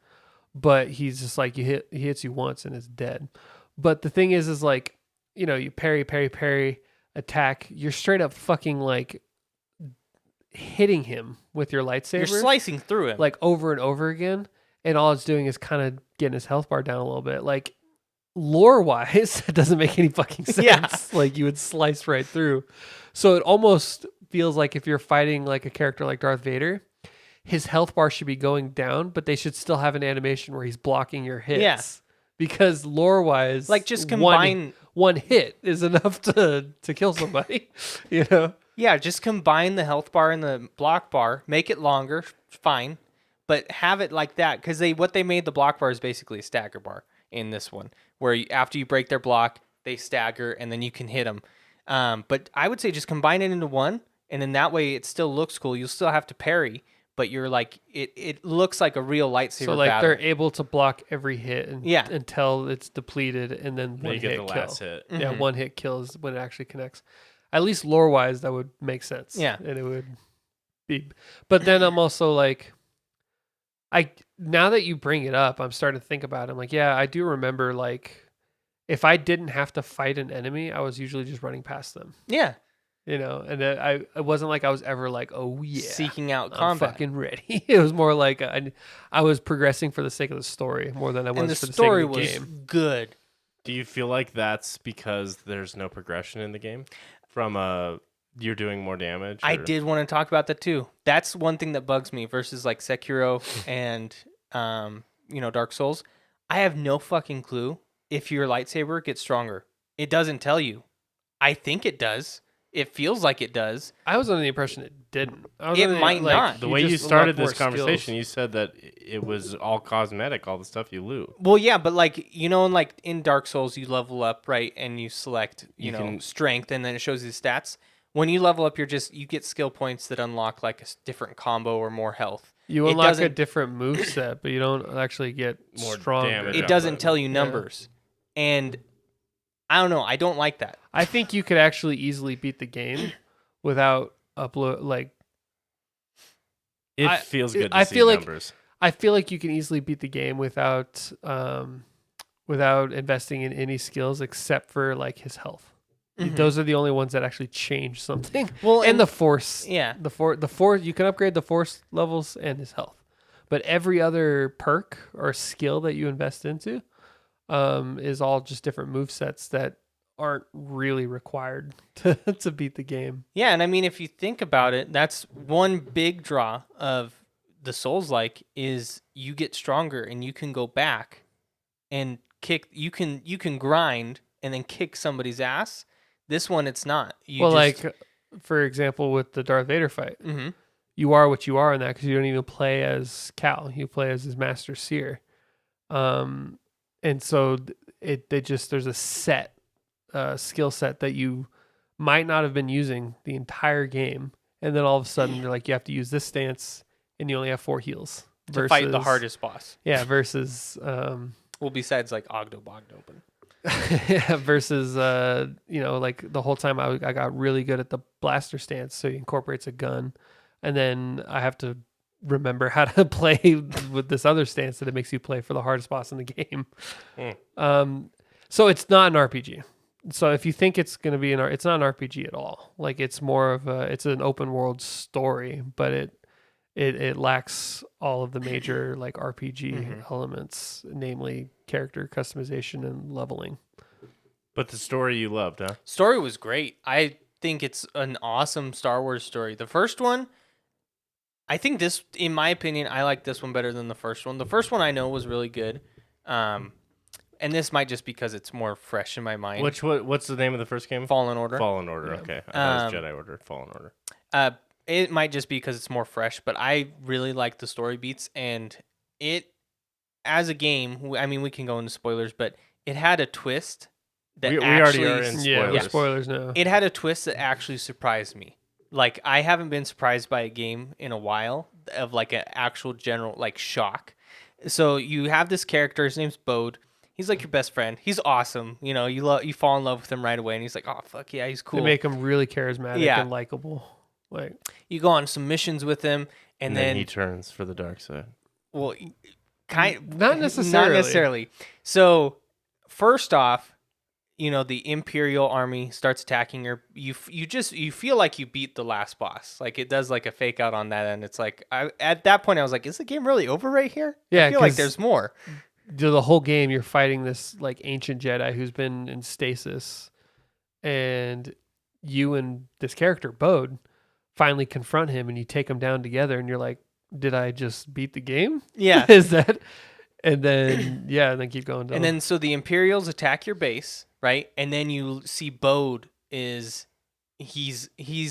but he's just like he hits you once and it's dead. But the thing is like you parry, attack. You're straight up fucking like hitting him with your lightsaber, You're slicing through him. like over and over again, and all it's doing is kind of getting his health bar down a little bit, like. Lore wise, it doesn't make any fucking sense. Yeah. Like you would slice right through. So it almost feels like if you're fighting like a character like Darth Vader, his health bar should be going down, but they should still have an animation where he's blocking your hits. Yeah. Because lore wise, Like, just combine- one hit is enough to kill somebody. You know? Yeah, just combine the health bar and the block bar, make it longer, fine, but have it like that because what they made the block bar is basically a stagger bar in this one, where after you break their block, they stagger and then you can hit them. But I would say just combine it into one, and then that way it still looks cool. You'll still have to parry, but you're like it looks like a real lightsaber So like battle. they're able to block every hit Yeah. until it's depleted, and then Then one you get hit the kill. last hit. Yeah, one hit kills when it actually connects. At least lore wise, that would make sense. Yeah. And it would be. But then I'm also like, now that you bring it up, I'm starting to think about it. I'm like, yeah, I do remember like if I didn't have to fight an enemy, I was usually just running past them. Yeah, And it wasn't like I was ever like, oh yeah, seeking out I'm combat. fucking ready. It was more like I was progressing for the sake of the story more than I was And the for the story sake of the was game. good. Do you feel like that's because there's no progression in the game? From you're doing more damage? I or- did want to talk about that too. That's one thing that bugs me versus like Sekiro and Dark Souls. I have no fucking clue if your lightsaber gets stronger. It doesn't tell you. I think it does. It feels like it does. I was under the impression it didn't. I was It under the- might not. The way you started this conversation, skills. you said that it was all cosmetic, all the stuff you loot. Well, yeah, but like like in Dark Souls, you level up, right, and you select You can- strength, and then it shows you stats. When you level up, you get skill points that unlock like a different combo or more health. You It unlock a doesn't- different moveset, but you don't actually get More stronger. damage. It Yeah, doesn't but- tell you numbers, and I don't know. I don't like that. I think you could actually easily beat the game without upload. Like, It I- feels good to I see feel like- numbers. I feel like you can easily beat the game without investing in any skills except for like his health. Those are the only ones that actually change something. Well, And the force. yeah. The force. You can upgrade the force levels and his health, but every other perk or skill that you invest into is all just different movesets that aren't really required to beat the game. Yeah, and I mean, if you think about it, that's one big draw of the Souls-like is you get stronger and you can go back and kick. You can grind and then kick somebody's ass. This one, it's not. Like for example, with the Darth Vader fight, Mhm. you are what you are in that because you don't even play as Cal. You play as his Master Seer, and so there's a set skill set that you might not have been using the entire game, and then all of a sudden you're like you have to use this stance, and you only have 4 heals to fight the hardest boss. Yeah, versus Well, besides like Ogdo Bogdo, but yeah, versus like the whole time I got really good at the blaster stance, so he incorporates a gun, and then I have to remember how to play with this other stance that it makes you play for the hardest boss in the game. So it's not an RPG. So if you think it's going to be it's not an RPG at all. Like it's more of it's an open world story, but it lacks all of the major like RPG elements, namely character customization and leveling. But the story you loved, huh? story was great. I think it's an awesome Star Wars story. The first one, I think this, in my opinion, I like this one better than the first one. The first one I know was really good. And this might just because it's more fresh in my mind. What's the name of the first game? Fallen Order. Fallen Order. Yeah. Okay, I thought it was Jedi Order. Fallen Order. It might just be because it's more fresh, but I really like the story beats, and it, as a game, I mean, we can go into spoilers, but it had a twist that We already actually, are in Yeah, spoilers. spoilers now. it had a twist that actually surprised me. Like, I haven't been surprised by a game in a while of like an actual general like shock. So you have this character, his name's Bode. He's like your best friend. He's awesome. You know, you fall in love with him right away, and he's like, oh fuck yeah, he's cool. They make him really charismatic and likable. Like you go on some missions with him, and then he turns for the dark side. Well, not necessarily. Not necessarily. So, first off, you know, the Imperial army starts attacking her. You feel like you beat the last boss. Like it does like a fake out on that end. It's like at that point I was like, is the game really over right here? Yeah, I feel like there's more. The whole game you're fighting this like ancient Jedi who's been in stasis, and you and this character Bode finally confront him, and you take him down together, and you're like, did I just beat the game? Yeah. Is that? And then and then keep going down. And then so the Imperials attack your base, right? And then you see Bode he's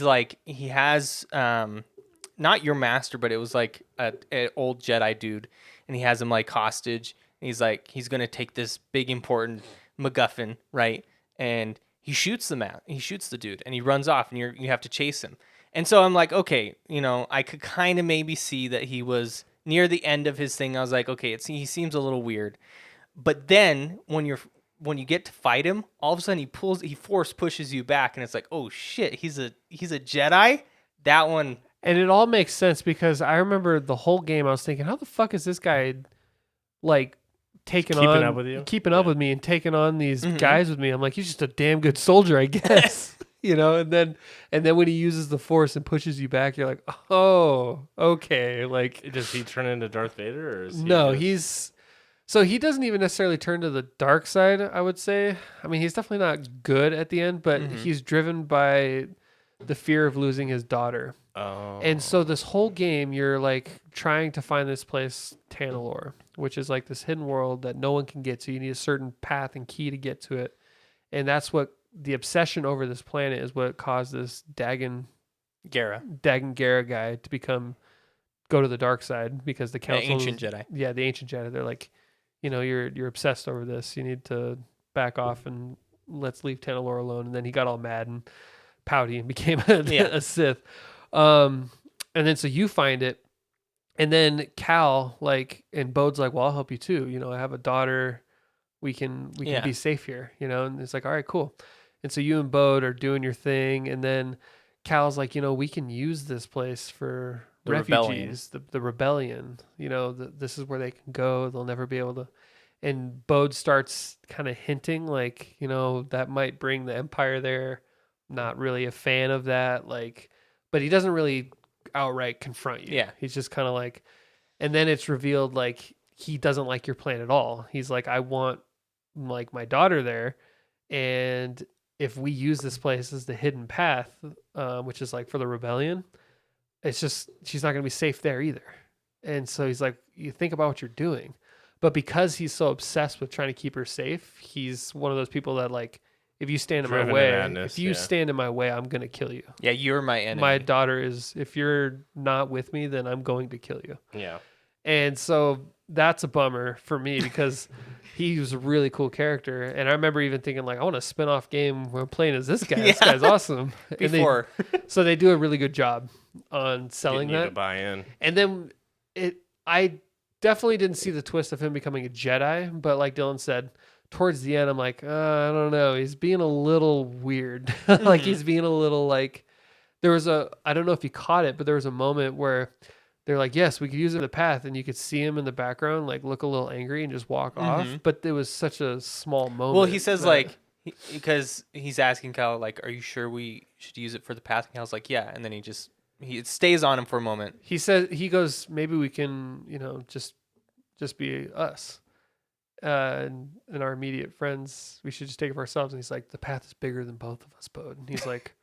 like he has not your master, but it was like a old Jedi dude, and he has him like hostage. And he's like he's gonna take this big important MacGuffin, right? And he shoots the dude, and he runs off, and you have to chase him. And so I'm like, okay, you know, I could kind of maybe see that he was near the end of his thing. I was like, okay, he seems a little weird. But then when you get to fight him, all of a sudden he force pushes you back, and it's like, oh shit, he's a Jedi. That one, and it all makes sense because I remember the whole game. I was thinking, how the fuck is this guy like keeping up with me and taking on these guys with me? I'm like, he's just a damn good soldier, I guess. You know, and then when he uses the Force and pushes you back, you're like, oh, okay. Like, does he turn into Darth Vader, or is he doesn't even necessarily turn to the dark side, I would say. I mean, he's definitely not good at the end, but he's driven by the fear of losing his daughter. Oh. And so this whole game, you're like trying to find this place, Tanalorr, which is like this hidden world that no one can get to. You need a certain path and key to get to it. And that's what the obsession over this planet is what caused this Dagan Gera guy to go to the dark side, because the council, the ancient Jedi. Yeah, the ancient Jedi. They're like, you know, you're obsessed over this. You need to back off and let's leave Tanalorr alone. And then he got all mad and pouty and became a Sith. And then so you find it, and then Cal and Bode's like, well, I'll help you too. You know, I have a daughter. We can be safe here. You know, and it's like, all right, cool. And so you and Bode are doing your thing, and then Cal's like, you know, we can use this place for the refugees, the rebellion. You know, this is where they can go. They'll never be able to. And Bode starts kind of hinting like, you know, that might bring the Empire there. Not really a fan of that, but he doesn't really outright confront you. Yeah, he's just kind of like, and then it's revealed like he doesn't like your plan at all. He's like, I want like my daughter there, and if we use this place as the hidden path, which is like for the rebellion, it's just she's not going to be safe there either. And so he's like, you think about what you're doing. But because he's so obsessed with trying to keep her safe, he's one of those people that like, if you stand in my way, stand in my way, I'm going to kill you. Yeah, you're my enemy. My daughter if you're not with me, then I'm going to kill you. Yeah. And so that's a bummer for me because he was a really cool character. And I remember even thinking like, I want a spin-off game where I'm playing as this guy. This guy's awesome. So they do a really good job on selling that. To buy in. And then I definitely didn't see the twist of him becoming a Jedi, but like Dylan said, towards the end, I'm like, I don't know. He's being a little weird. Like he's being a little like, I don't know if you caught it, but there was a moment where they're like, yes, we could use it in the path. And you could see him in the background, like look a little angry and just walk off. But it was such a small moment. Well, he says because he's asking Cal, like, are you sure we should use it for the path? And Cal's like, yeah. And then he stays on him for a moment. He goes, maybe we can, you know, just be us. And our immediate friends, we should just take it for ourselves. And he's like, the path is bigger than both of us, Bode. And he's like,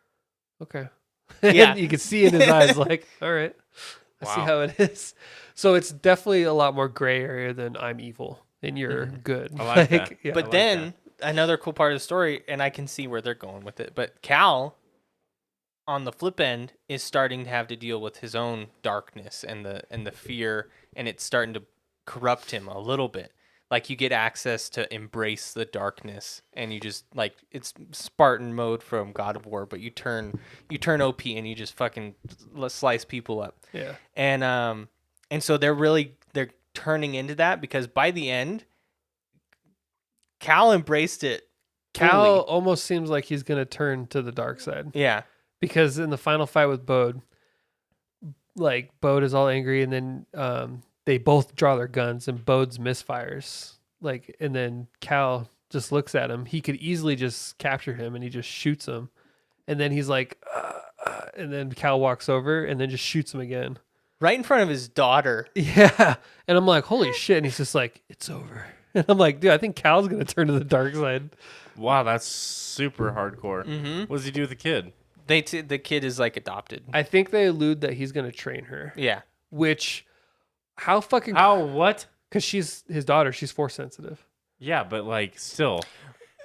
okay. Yeah. You could see in his eyes, like, all right, I see how it is. So it's definitely a lot more gray area than I'm evil and you're good. I like that. Yeah. But then another cool part of the story, and I can see where they're going with it, but Cal, on the flip end, is starting to have to deal with his own darkness and the fear, and it's starting to corrupt him a little bit. Like you get access to embrace the darkness, and you just like it's Spartan mode from God of War, but you turn OP and you just fucking slice people up. Yeah. And so they're turning into that because by the end, Cal embraced it. Cal fully. almost seems like he's gonna turn to the dark side Yeah. because in the final fight with Bode, like Bode is all angry, and then they both draw their guns, and Bode's misfires. Like, and then Cal just looks at him. He could easily just capture him, and he just shoots him. And then he's like, and then Cal walks over, and then just shoots him again. Right in front of his daughter. Yeah, and I'm like, holy shit! And he's just like, it's over. And I'm like, dude, I think Cal's gonna turn to the dark side. Wow, that's super hardcore. Mm-hmm. What does he do with the kid? The kid is like adopted. I think they allude that he's gonna train her. Yeah. Which, how fucking? How, what? Because she's his daughter. She's force sensitive. Yeah, but like, still.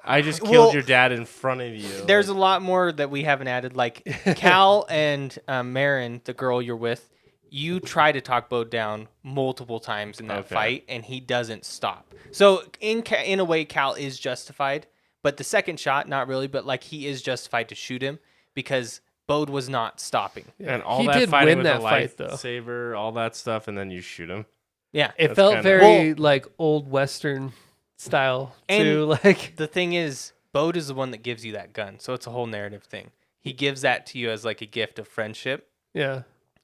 I just Well, killed your dad in front of you. There's a lot more that we haven't added. Like Cal and Marin, the girl you're with, you try to talk Bode down multiple times in that Okay. fight, and he doesn't stop. So in a way, Cal is justified, but the second shot, not really. But like he is justified to shoot him because Bode was not stopping. And all He that did fighting win with that the fight, though. lightsaber, all that stuff, and then you shoot him. Yeah. It That's felt kinda- very like old Western style too. Like, The thing is, Bode is the one that gives you that gun, so it's a whole narrative thing. He gives that to you as like a gift of friendship, yeah.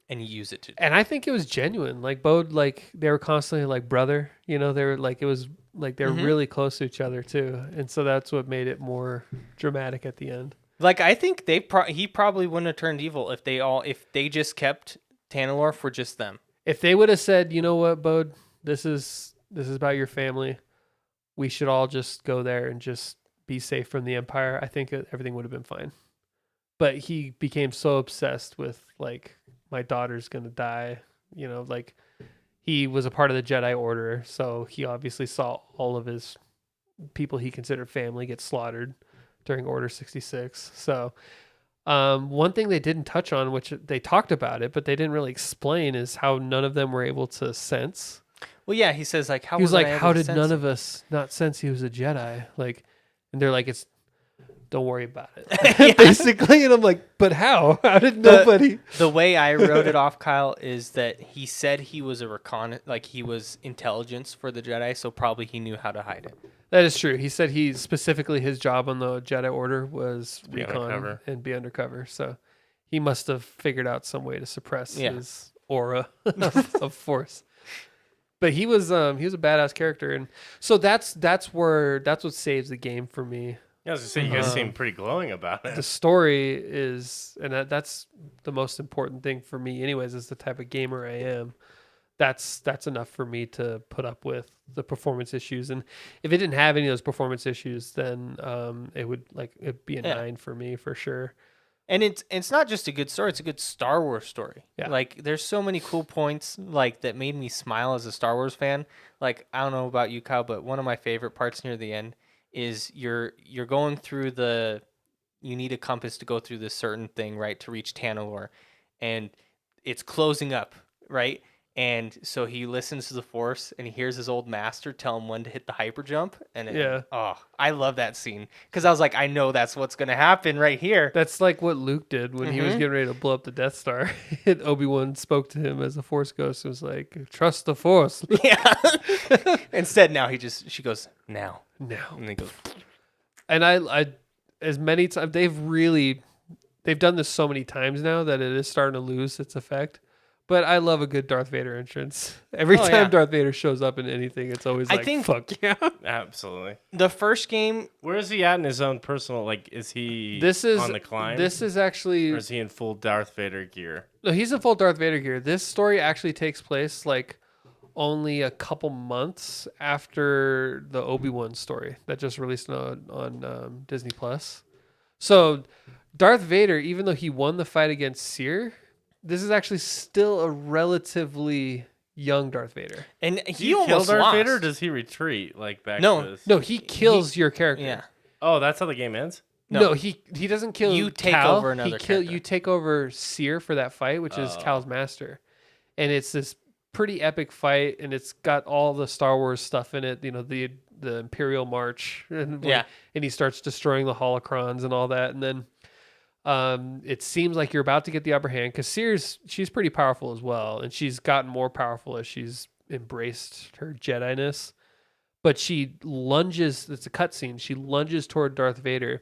and you use it to. And I think it was genuine. Like Bode, like they were constantly like brother. You know, they were like it was like they were Mhm. really close to each other too, and so that's what made it more dramatic at the end. Like I think he probably wouldn't have turned evil if they just kept Tanalorr for just them. If they would have said, you know what, Bode, this is about your family. We should all just go there and just be safe from the Empire. I think everything would have been fine. But he became so obsessed with like my daughter's gonna die. You know, like he was a part of the Jedi Order, so he obviously saw all of his people he considered family get slaughtered during Order 66. So one thing they didn't touch on, which they talked about it, but they didn't really explain, is how none of them were able to sense. Well, yeah, he says like how He was wasn't like, I able how to did sense none it?" of us not sense he was a Jedi? Like, and they're like, don't worry about it, basically. And I'm like, but how? How did nobody? The way I wrote it off, Kyle, is that he said he was a like he was intelligence for the Jedi, so probably he knew how to hide it. That is true. He said he specifically his job on the Jedi Order was Be recon undercover. and be undercover. So he must have figured out some way to suppress Yeah. his aura of force. But he was a badass character, and so that's what saves the game for me. Yeah, I was gonna say, you guys seem pretty glowing about it. The story is, and that's the most important thing for me, anyways. Is the type of gamer I am. That's enough for me to put up with the performance issues. And if it didn't have any of those performance issues, then it'd be a 9 for me for sure. And it's not just a good story; it's a good Star Wars story. Yeah. Like there's so many cool points like that made me smile as a Star Wars fan. Like I don't know about you, Kyle, but one of my favorite parts near the end is you're going through you need a compass to go through this certain thing, right, to reach Tanalorr, and it's closing up, right? And so he listens to the Force and he hears his old master tell him when to hit the hyper jump. And I love that scene because I was like, I know that's what's gonna happen right here. That's like what Luke did when he was getting ready to blow up the Death Star. And Obi-Wan spoke to him as a Force ghost and was like, trust the Force. Yeah. Instead, now she goes now, No. and he goes. And I as many times they've done this so many times now that it is starting to lose its effect. But I love a good Darth Vader entrance. Every time yeah. Darth Vader shows up in anything, it's always I like, think- fuck yeah. Absolutely. The first game, Where is he at in his own personal? Like, is he This is on the climb? This is actually or is he in full Darth Vader gear? no, he's in full Darth Vader gear. This story actually takes place like only a couple months after the Obi-Wan story that just released on Disney Plus. So Darth Vader, even though he won the fight against Seer, this is actually still a relatively young Darth Vader. and Do he you kill almost Darth lost. Vader? Or does he retreat like back? No. to his... No, he kills your character. Yeah. Oh, that's how the game ends. No, he doesn't kill You take Cal. over another character. You take over Seer for that fight, which is Cal's master. And it's this pretty epic fight, and it's got all the Star Wars stuff in it, you know, the Imperial March. And and he starts destroying the holocrons and all that. And then it seems like you're about to get the upper hand because she's pretty powerful as well, and she's gotten more powerful as she's embraced her Jedi-ness. but she lunges. It's a cutscene. She lunges toward Darth Vader,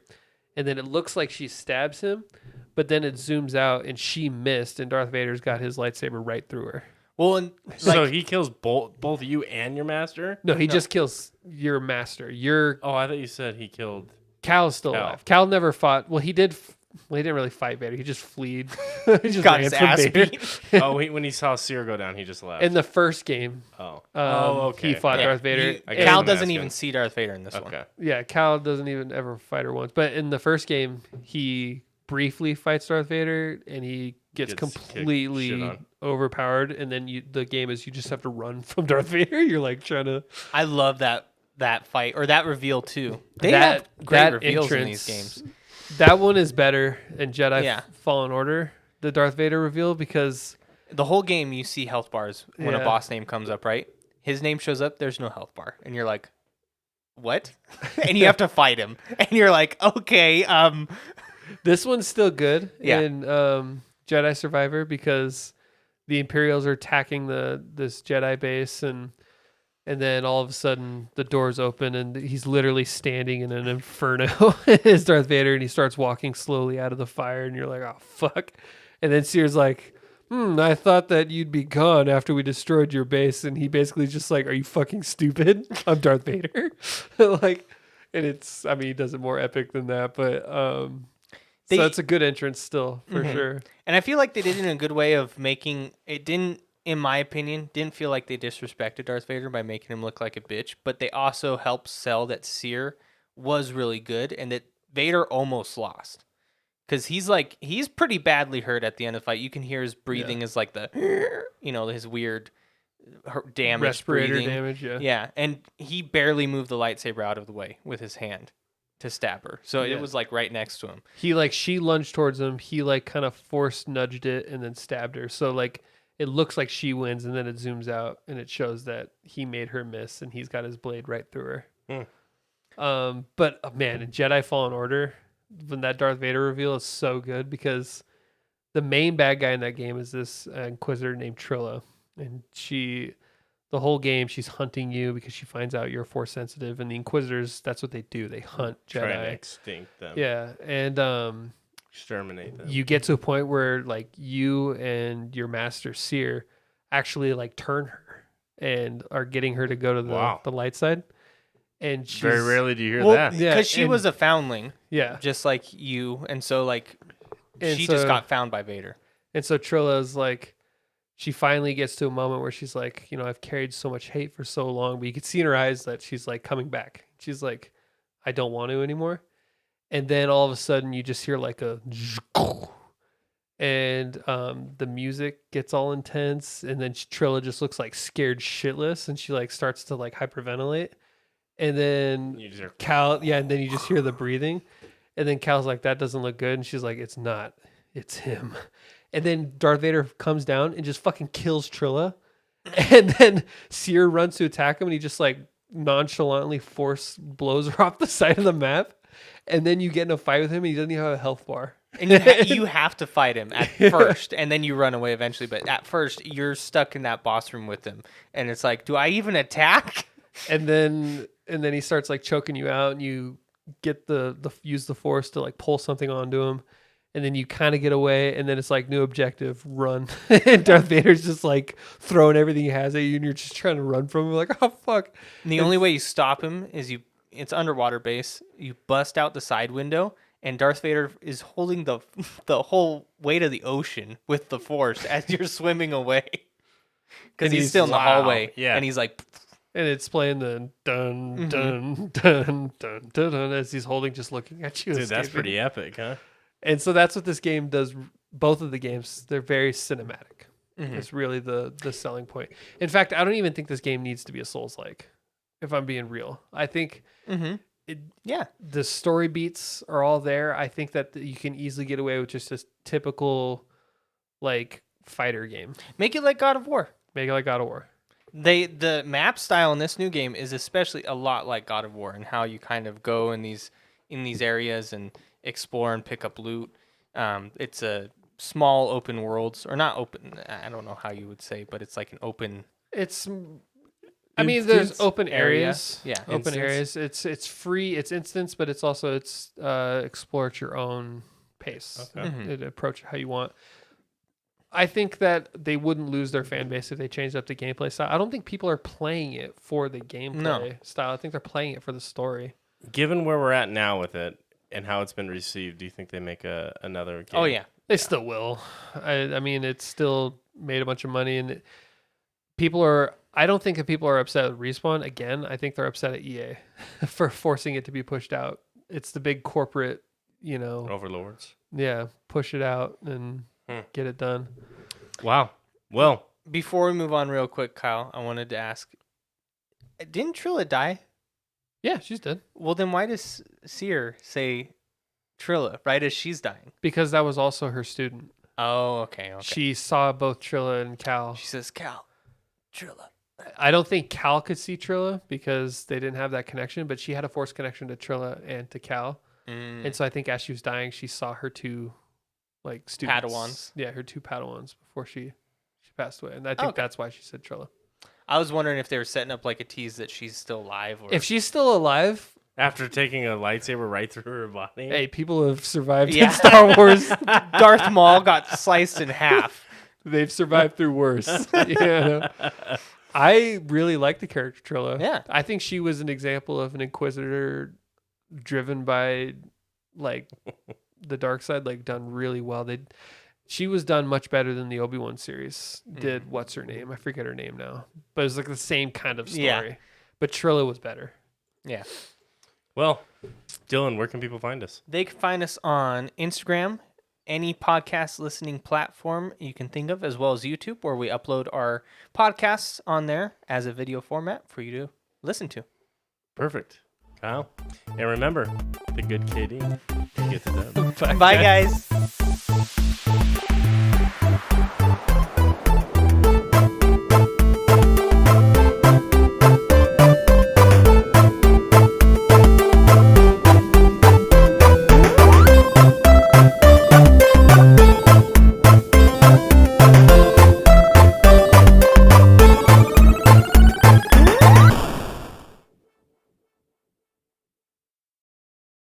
and then it looks like she stabs him, but then it zooms out and she missed, and Darth Vader's got his lightsaber right through her. Well, and So he kills both you and your master? No, he just kills your master. Your Oh, I thought you said he killed. Cal's still Cal. alive. Cal never fought. Well, he did. Well, he didn't really fight Vader. He just fled. He just got ran his from ass Vader. beat. Oh, when he saw Seer go down, he just left. In the first game, oh. okay. He fought Yeah, Darth Vader. I get Cal it. doesn't Asking. even see Darth Vader in this one. Okay. Yeah, Cal doesn't even ever fight her once. But in the first game, he briefly fights Darth Vader, and he gets Gets completely kicked shit on. overpowered. And then the game is you just have to run from Darth Vader. You're like trying to I love that fight or that reveal too. They That- have great that reveals in entrance- these games. That one is better in Jedi Yeah. Fallen Order, the Darth Vader reveal, because The whole game you see health bars when Yeah. a boss name comes up, right? His name shows up, there's no health bar. And you're like, what? And you have to fight him. And you're like, okay, this one's still good Yeah. in Jedi Survivor because the Imperials are attacking this Jedi base and then all of a sudden the doors open and he's literally standing in an inferno as Darth Vader and he starts walking slowly out of the fire and you're like, oh fuck. And then Seer's like, I thought that you'd be gone after we destroyed your base. And he basically just like, are you fucking stupid? I'm Darth Vader. Like, and he does it more epic than that, but so it's a good entrance still for sure. and I feel like they did it in a good way of making it didn't, in my opinion, didn't feel like they disrespected Darth Vader by making him look like a bitch, but they also helped sell that Seer was really good and that Vader almost lost. Because he's pretty badly hurt at the end of the fight. You can hear his breathing is like his weird damage Respirator breathing. damage, yeah. Yeah, and he barely moved the lightsaber out of the way with his hand to stab her. So Yeah. it was like right next to him. She lunged towards him. He like kind of force nudged it and then stabbed her. So like it looks like she wins, and then it zooms out and it shows that he made her miss, and he's got his blade right through her. But man, in Jedi Fallen Order, when that Darth Vader reveal is so good because the main bad guy in that game is this Inquisitor named Trilla, and the whole game she's hunting you because she finds out you're Force sensitive, and the Inquisitors, that's what they do. They hunt Trying to Jedi. extinct them. Yeah, and Exterminate them. you get to a point where like you and your master Seer actually like turn her and are getting her to go to the light side. And she's Very rarely do you hear Well, that. Yeah, because she and- was a foundling, yeah. just like you, and so like And she so- just got found by Vader. And so Trilla's like, she finally gets to a moment where she's like, I've carried so much hate for so long, but you can see in her eyes that she's like coming back. She's like, I don't want to anymore. And then all of a sudden you just hear like a and the music gets all intense, and then Trilla just looks like scared shitless, and she like starts to like hyperventilate. And then You just hear, Cal, yeah, and then you just hear the breathing. And then Cal's like, that doesn't look good. And she's like, it's not. It's him. And then Darth Vader comes down and just fucking kills Trilla. And then Seer runs to attack him, and he just like nonchalantly force blows her off the side of the map. And then you get in a fight with him, and he doesn't even have a health bar. And you have to fight him at first, and then you run away eventually. But at first, you're stuck in that boss room with him, and it's like, do I even attack? And then he starts like choking you out, and you get the use the force to like pull something onto him. And then you kind of get away, and then it's like new objective, run. And Darth Vader's just like throwing everything he has at you, and you're just trying to run from him, like, oh fuck. And the only way you stop him is it's underwater base. You bust out the side window, and Darth Vader is holding the whole weight of the ocean with the force as you're swimming away. Because And he's he's- still in the wow, hallway, yeah. and he's like, And it's playing the dun dun dun dun dun dun as he's holding, just looking at you. dude, that's escaping. pretty epic, huh? And so that's what this game does. Both of the games, they're very cinematic. Mhm. It's really the selling point. In fact, I don't even think this game needs to be a Souls-like, if I'm being real. I think yeah. the story beats are all there. I think that you can easily get away with just this typical like fighter game. Make it like God of War. Make it like God of War. The map style in this new game is especially a lot like God of War, and how you kind of go in these areas and explore and pick up loot. It's a small open worlds, or not open. I don't know how you would say, but it's like an open. It's I mean, there's Instance? open Area. areas. Yeah. Open Instance? areas. It's free. It's instance, but it's also explore at your own pace. Okay. Mhm. Approach it how you want. I think that they wouldn't lose their fan base if they changed up the gameplay style. I don't think people are playing it for the gameplay style. I think they're playing it for the story. Given where we're at now with it and how it's been received, do you think they make another game? Oh yeah. They still will. I mean, it's still made a bunch of money, and people are. I don't think if people are upset with Respawn again. I think they're upset at EA for forcing it to be pushed out. It's the big corporate, Overlords. yeah, push it out and get it done. Wow. Well, Before we move on real quick, Kyle, I wanted to ask, didn't Trilla die? Yeah, she's dead Well, then why does Seer say Trilla right as she's dying? because that was also her student. Oh, okay. She saw both Trilla and Cal. She says, Cal, Trilla. I don't think Cal could see Trilla because they didn't have that connection, but she had a forced connection to Trilla and to Cal. And so I think as she was dying, she saw her two students. Padawans. Yeah, her two Padawans before she passed away. And I think that's why she said Trilla. I was wondering if they were setting up like a tease that she's still alive. Or... If she's still alive, after taking a lightsaber right through her body. hey, people have survived Yeah. in Star Wars. Darth Maul got sliced in half. They've survived through worse. Yeah. I really like the character Trilla. Yeah. I think she was an example of an Inquisitor driven by the dark side, done really well. She was done much better than the Obi-Wan series did. What's her name? I forget her name now. But it's the same kind of story. Yeah. But Trilla was better. Yeah. Well, Dylan, where can people find us? They can find us on Instagram, any podcast listening platform you can think of, as well as YouTube, where we upload our podcasts on there as a video format for you to listen to. Perfect. Kyle. And remember, the good KD gets it done. Bye, guys.